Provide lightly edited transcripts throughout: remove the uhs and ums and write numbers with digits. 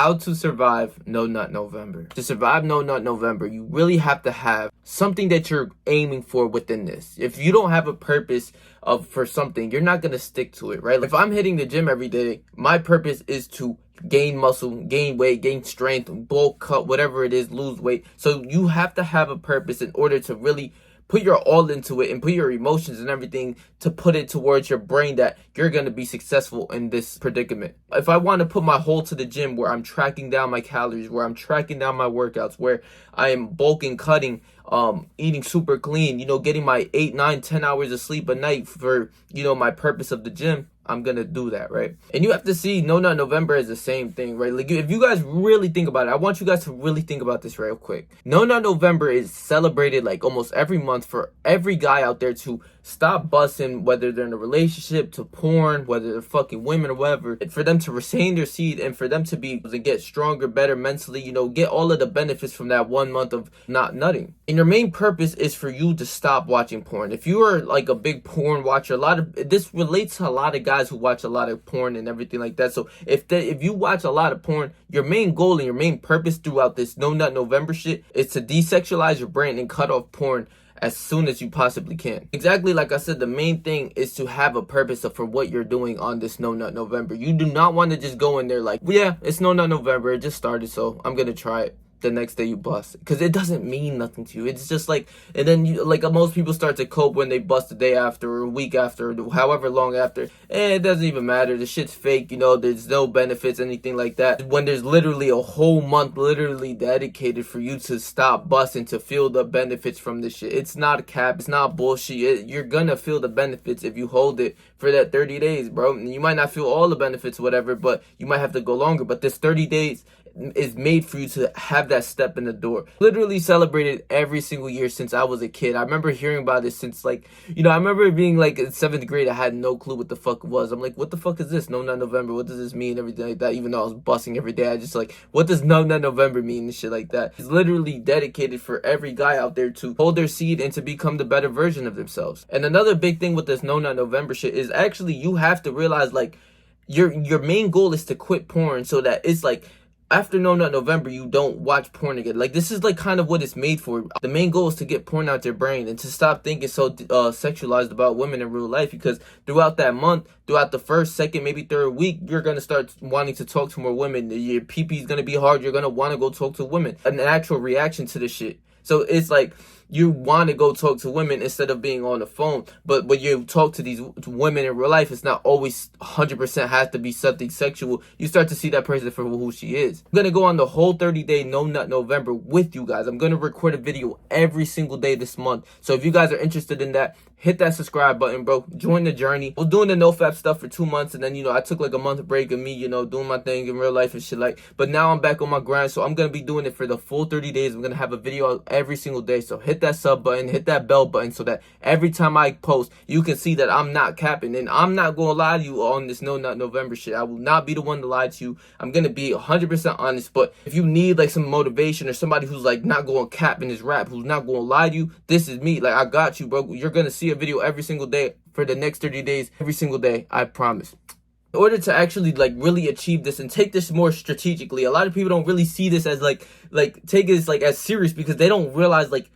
How to survive No Nut November. To survive No Nut November, you really have to have something that you're aiming for within this. If you don't have a purpose for something, you're not going to stick to it, right? If I'm hitting the gym every day, my purpose is to gain muscle, gain weight, gain strength, bulk, cut, whatever it is, lose weight. So you have to have a purpose in order to really put your all into it and put your emotions and everything to put it towards your brain that you're going to be successful in this predicament. If I want to put my whole to the gym where I'm tracking down my calories, where I'm tracking down my workouts, where I am bulking, cutting, eating super clean, getting my 8, 9, 10 hours of sleep a night for, my purpose of the gym, I'm gonna do that, right? And you have to see No Nut November is the same thing, right? Like, if you guys really think about it, I want you guys to really think about this real quick. No Nut November is celebrated like almost every month for every guy out there to stop busting, whether they're in a relationship, to porn, whether they're fucking women or whatever, for them to retain their seed and for them to get stronger, better mentally, get all of the benefits from that 1 month of not nutting. And your main purpose is for you to stop watching porn. If you are like a big porn watcher, this relates to a lot of guys who watch a lot of porn and everything like that. So if you watch a lot of porn, your main goal and your main purpose throughout this No Nut November shit is to desexualize your brain and cut off porn as soon as you possibly can. Exactly like I said, the main thing is to have a purpose for what you're doing on this No Nut November. You do not want to just go in there like, yeah, it's No Nut November, it just started, so I'm gonna try it. The next day you bust, because it doesn't mean nothing to you. It's just like, and then most people start to cope when they bust the day after or a week after or however long after, and it doesn't even matter, the shit's fake, there's no benefits, anything like that, when there's literally a whole month literally dedicated for you to stop busting, to feel the benefits from this shit. It's not a cap, it's not bullshit. You're gonna feel the benefits if you hold it for that 30 days, bro. And you might not feel all the benefits, whatever, but you might have to go longer. But this 30 days is made for you to have that step in the door. Literally celebrated every single year since I was a kid. I remember hearing about it since I remember being like in 7th grade. I had no clue what the fuck it was. I'm like, what the fuck is this? No Nut November. What does this mean? Everything like that. Even though I was busting every day, I just like, what does No Nut November mean and shit like that. It's literally dedicated for every guy out there to hold their seed and to become the better version of themselves. And another big thing with this No Nut November shit is actually you have to realize like your main goal is to quit porn, so that it's like, after No Nut November, you don't watch porn again. Like, this is like kind of what it's made for. The main goal is to get porn out your brain and to stop thinking so sexualized about women in real life, because throughout that month, throughout the first, second, maybe third week, you're going to start wanting to talk to more women. Your pee-pee is going to be hard. You're going to want to go talk to women. An actual reaction to this shit. So it's like you want to go talk to women instead of being on the phone. But when you talk to these women in real life, it's not always 100% has to be something sexual. You start to see that person for who she is. I'm going to go on the whole 30-day No Nut November with you guys. I'm going to record a video every single day this month. So if you guys are interested in that, hit that subscribe button, bro. Join the journey. I was doing the NoFap stuff for 2 months, and then, I took like a month break of me, doing my thing in real life and shit but now I'm back on my grind, so I'm going to be doing it for the full 30 days. I'm going to have a video out every single day, so hit that sub button, hit that bell button, so that every time I post, you can see that I'm not capping, and I'm not going to lie to you on this No Nut November shit. I will not be the one to lie to you. I'm going to be 100% honest, but if you need like some motivation or somebody who's like not going cap in his rap, who's not going to lie to you, this is me. Like, I got you, bro. You're going to see a video every single day for the next 30 days, every single day, I promise. In order to actually like really achieve this and take this more strategically, a lot of people don't really see this as like take this like as serious, because they don't realize like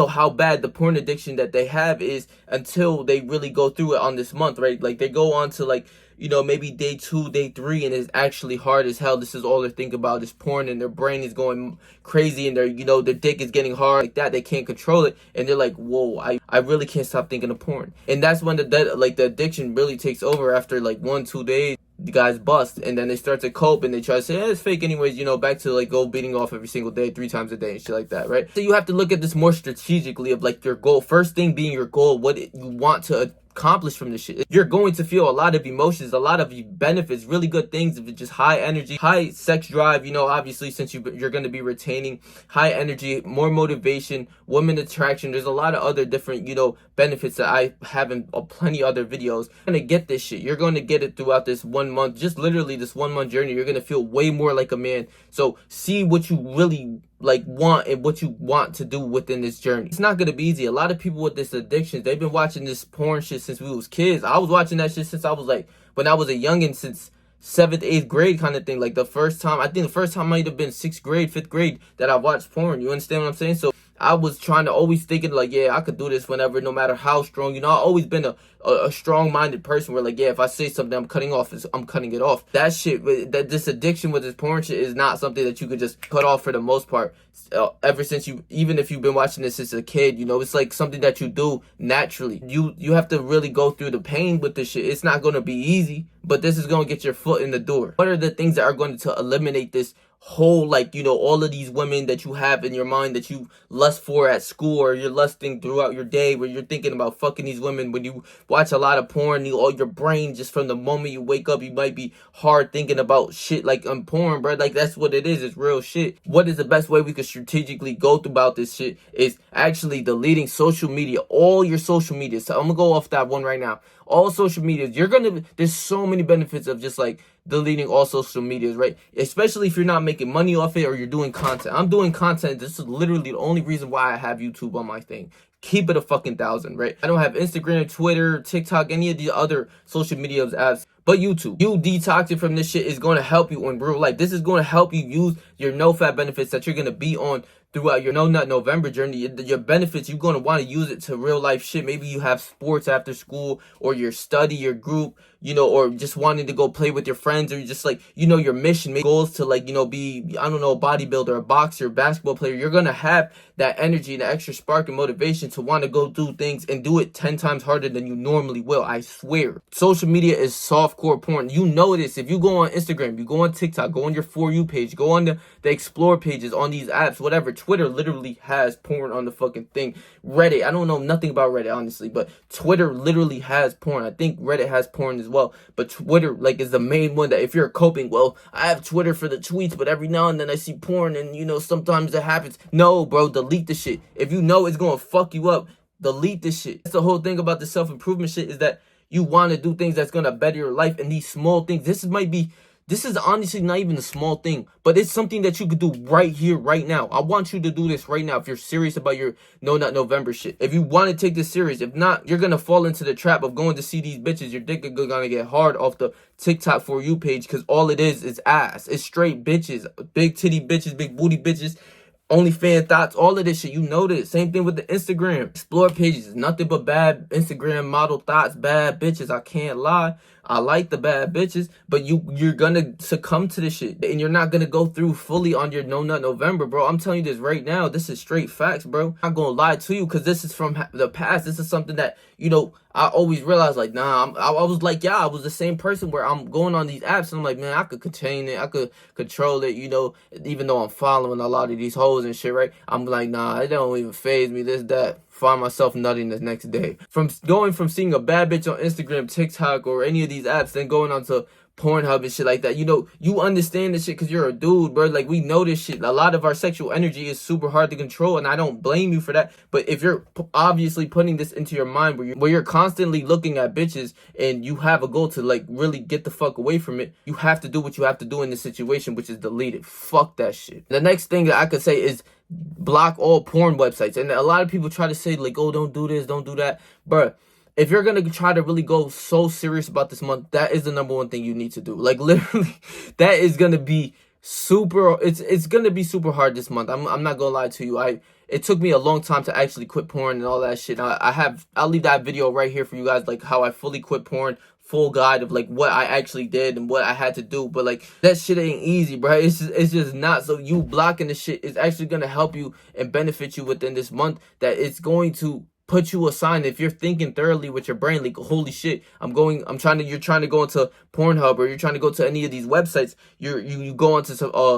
how bad the porn addiction that they have is until they really go through it on this month, right? Like, they go on to like, maybe day 2, day 3, and it's actually hard as hell. This is all they're thinking about is porn, and their brain is going crazy, and their dick is getting hard like that. They can't control it, and they're like, whoa, I really can't stop thinking of porn. And that's when the addiction really takes over after like 1-2 days. The guys bust, and then they start to cope, and they try to say, it's fake anyways, back to like go beating off every single day, 3 times a day and shit like that, right? So you have to look at this more strategically of like your goal. First thing being your goal, what you want to accomplish from this shit. You're going to feel a lot of emotions, a lot of benefits, really good things, of just high energy, high sex drive, obviously, since you're going to be retaining high energy, more motivation, woman attraction. There's a lot of other different, benefits that I have in plenty other videos. You're going to get this shit. You're going to get it throughout this 1 month, just literally this 1 month journey. You're going to feel way more like a man. So see what you really like want and what you want to do within this journey. It's not gonna be easy. A lot of people with this addiction, they've been watching this porn shit since we was kids. I was watching that shit since I was like, when I was a youngin', since 7th, 8th grade kind of thing. Like the first time, I think the first time might have been 6th grade, 5th grade that I watched porn. You understand what I'm saying? So I was trying to always thinking like, yeah, I could do this whenever, no matter how strong. You know, I've always been a strong-minded person where like, yeah, if I say something I'm cutting off, I'm cutting it off. That shit, that this addiction with this porn shit is not something that you could just cut off for the most part. Ever since even if you've been watching this as a kid, you know, it's like something that you do naturally. You have to really go through the pain with this shit. It's not going to be easy, but this is going to get your foot in the door. What are the things that are going to eliminate this whole, like, you know, all of these women that you have in your mind that you lust for at school, or you're lusting throughout your day, where you're thinking about fucking these women? When you watch a lot of porn, all your brain, just from the moment you wake up, you might be hard thinking about shit like porn, bro. Like, that's what it is. It's real shit. What is the best way we could strategically go about this shit is actually deleting social media, all your social media. So I'm gonna go off that one right now. All social media, there's so many benefits of just like deleting all social medias, right? Especially if you're not making money off it or you're doing content. I'm doing content. This is literally the only reason why I have YouTube on my thing. Keep it a fucking 1,000, right? I don't have Instagram, Twitter, TikTok, any of the other social media apps, but YouTube. You detoxing from this shit is going to help you in real life. This is going to help you use your no-fat benefits that you're going to be on throughout your No Nut November journey. Your benefits, you're going to want to use it to real life shit. Maybe you have sports after school, or your study, your group, you know, or just wanting to go play with your friends, or you just like, you know, your mission, make goals to like, you know, be, I don't know, a bodybuilder, a boxer, a basketball player. You're going to have that energy and the extra spark and motivation to want to go do things and do it 10 times harder than you normally will. I swear. Social media is softcore porn. You know this. If you go on Instagram, you go on TikTok, go on your For You page, go on the explore pages on these apps, whatever. Twitter literally has porn on the fucking thing. Reddit, I don't know nothing about Reddit, honestly, but Twitter literally has porn. I think Reddit has porn as well, but Twitter, like, is the main one that if you're coping, well, I have Twitter for the tweets, but every now and then I see porn, and, you know, sometimes it happens. No, bro, delete the shit. If you know it's going to fuck you up, delete the shit. That's the whole thing about the self-improvement shit, is that you want to do things that's going to better your life, and these small things, this is honestly not even a small thing, but it's something that you could do right here, right now. I want you to do this right now if you're serious about your No Nut November shit. If you want to take this serious, if not, you're going to fall into the trap of going to see these bitches. Your dick is going to get hard off the TikTok For You page, because all it is ass. It's straight bitches, big titty bitches, big booty bitches. OnlyFans thoughts, all of this shit, you know this. Same thing with the Instagram explore pages. Nothing but bad Instagram model thoughts, bad bitches. I can't lie. I like the bad bitches, but you're gonna succumb to this shit, and you're not gonna go through fully on your No Nut November, bro. I'm telling you this right now. This is straight facts, bro. I'm not gonna lie to you, because this is from the past. This is something that, you know, I always realized, like, nah, I was like, yeah, I was the same person where I'm going on these apps and I'm like, man, I could contain it, I could control it, you know, even though I'm following a lot of these hoes and shit, right? I'm like, nah, it don't even faze me, this, that. Find myself nutting the next day. From going from seeing a bad bitch on Instagram, TikTok, or any of these apps, then going on to Pornhub and shit like that. You know, you understand this shit because you're a dude, bro. Like, we know this shit. A lot of our sexual energy is super hard to control, and I don't blame you for that. But if you're obviously putting this into your mind where you're constantly looking at bitches and you have a goal to, like, really get the fuck away from it, you have to do what you have to do in this situation, which is delete it. Fuck that shit. The next thing that I could say is block all porn websites. And a lot of people try to say, like, oh, don't do this, don't do that. Bruh, if you're gonna try to really go so serious about this month, that is the number one thing you need to do. Like, literally, that is gonna be super, it's gonna be super hard this month. I'm not gonna lie to you. It took me a long time to actually quit porn and all that shit. I'll leave that video right here for you guys, like how I fully quit porn, full guide of like what I actually did and what I had to do. But like, that shit ain't easy, bro. It's just not. So you blocking the shit is actually gonna help you and benefit you within this month. That it's going to put you a sign if you're thinking thoroughly with your brain, like, holy shit, you're trying to go into Pornhub, or you're trying to go to any of these websites. You go into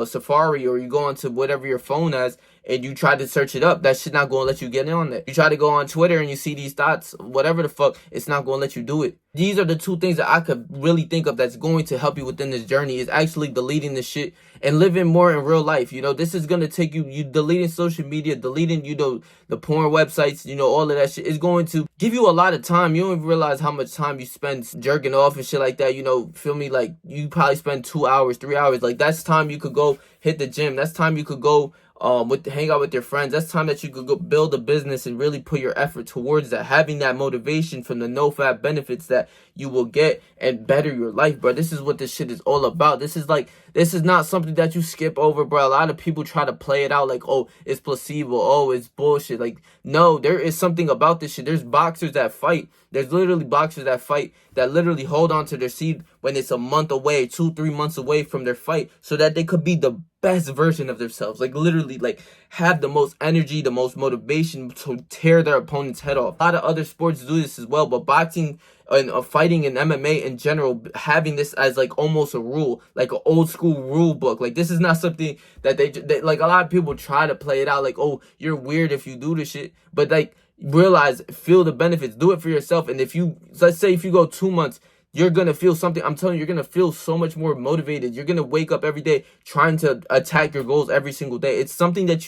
Safari, or you go into whatever your phone has, and you try to search it up. That shit not gonna let you get in on that. You try to go on Twitter and you see these thoughts, whatever the fuck, it's not gonna let you do it. These are the two things that I could really think of that's going to help you within this journey, is actually deleting this shit and living more in real life. You know, this is gonna take you deleting social media, deleting, you know, the porn websites, you know, all of that shit is going to give you a lot of time. You don't even realize how much time you spend jerking off and shit like that. You know, feel me? Like, you probably spend 2 hours, 3 hours. Like, that's time you could go hit the gym. That's time you could go hang out with your friends. That's time that you could go build a business and really put your effort towards that, having that motivation from the no fap benefits that you will get and better your life, bro. This is what this shit is all about. This is not something that you skip over, bro. A lot of people try to play it out like, oh, it's placebo, oh, it's bullshit. Like, no, there is something about this shit. There's boxers that fight. There's literally boxers that fight that literally hold on to their seed when it's a month away, 2-3 months away from their fight, so that they could be the best version of themselves. Like, literally, like, have the most energy, the most motivation to tear their opponent's head off. A lot of other sports do this as well, but boxing and fighting and MMA in general, having this as like almost a rule, like an old school rule book. Like, this is not something that they like. A lot of people try to play it out like, oh, you're weird if you do this shit, but like, realize, feel the benefits, do it for yourself. And if you, let's say if you go 2 months, you're gonna feel something. I'm telling you, you're gonna feel so much more motivated. You're gonna wake up every day trying to attack your goals every single day. It's something that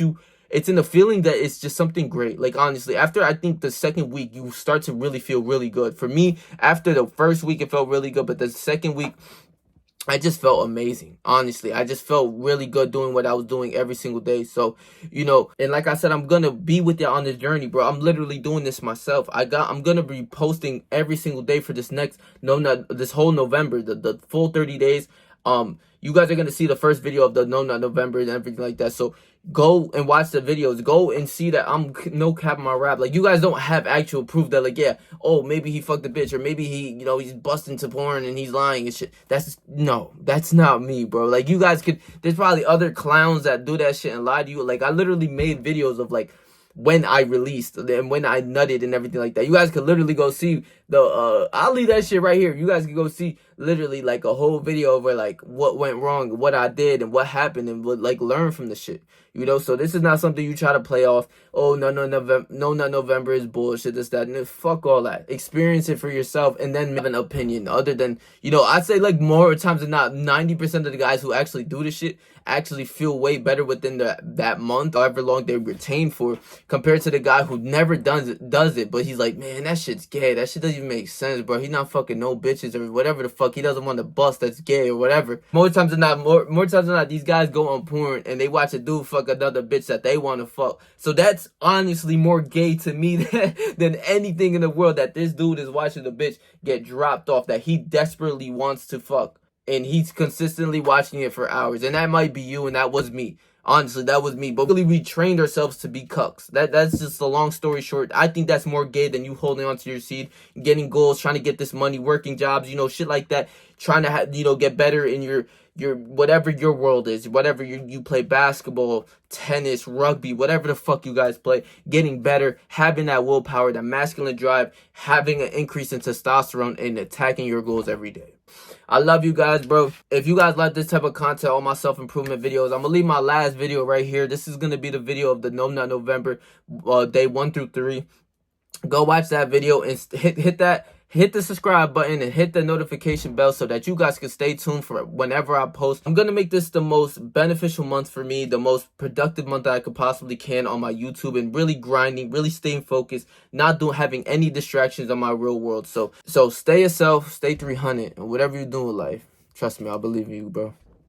it's in the feeling that it's just something great. Like, honestly, after I think the second week, you start to really feel really good. For me, after the first week, it felt really good, but the second week, I just felt amazing. Honestly, I just felt really good doing what I was doing every single day. So, and like I said, I'm gonna be with you on this journey, bro. I'm literally doing this myself. I'm gonna be posting every single day for this this whole November, the full 30 days. You guys are gonna see the first video of the No Nut November and everything like that. So go and watch the videos. Go and see that I'm no cap my rap. Like, you guys don't have actual proof that, like, yeah, oh, maybe he fucked a bitch, or maybe he, he's busting to porn and he's lying and shit. That's not me, bro. Like, you guys there's probably other clowns that do that shit and lie to you. Like, I literally made videos of like when I released and when I nutted and everything like that. You guys could literally go see I'll leave that shit right here. You guys can go see literally like a whole video of where like what went wrong, what I did and what happened, and like learn from the shit. So this is not something you try to play off. Oh, no, not November is bullshit, this, that, and fuck all that. Experience it for yourself and then have an opinion. Other than, I'd say like more times than not, 90% of the guys who actually do this shit actually feel way better within that month, however long they retain for, compared to the guy who never does it, but he's like, man, that shit's gay. That shit doesn't even make sense, bro. He's not fucking no bitches or whatever the fuck. He doesn't want to bust that's gay or whatever. More times than not, these guys go on porn and they watch a dude fuck another bitch that they want to fuck. So that's honestly more gay to me than anything in the world, that this dude is watching a bitch get dropped off that he desperately wants to fuck. And he's consistently watching it for hours. And that might be you, and that was me. Honestly, that was me. But really, we trained ourselves to be cucks. That's just a long story short. I think that's more gay than you holding onto your seed, getting goals, trying to get this money, working jobs, shit like that. Trying to get better in your whatever your world is, whatever you play, basketball, tennis, rugby, whatever the fuck you guys play, getting better, having that willpower, that masculine drive, having an increase in testosterone, and attacking your goals every day. I love you guys, bro. If you guys like this type of content, all my self-improvement videos, I'm gonna leave my last video right here. This is gonna be the video of the No Nut November, day 1 through 3. Go watch that video and hit the subscribe button and hit the notification bell so that you guys can stay tuned for whenever I post. I'm gonna make this the most beneficial month for me, the most productive month that I could possibly can on my YouTube, and really grinding, really staying focused, not having any distractions on my real world. So stay yourself, stay 300, and whatever you do in life, trust me, I believe in you, bro.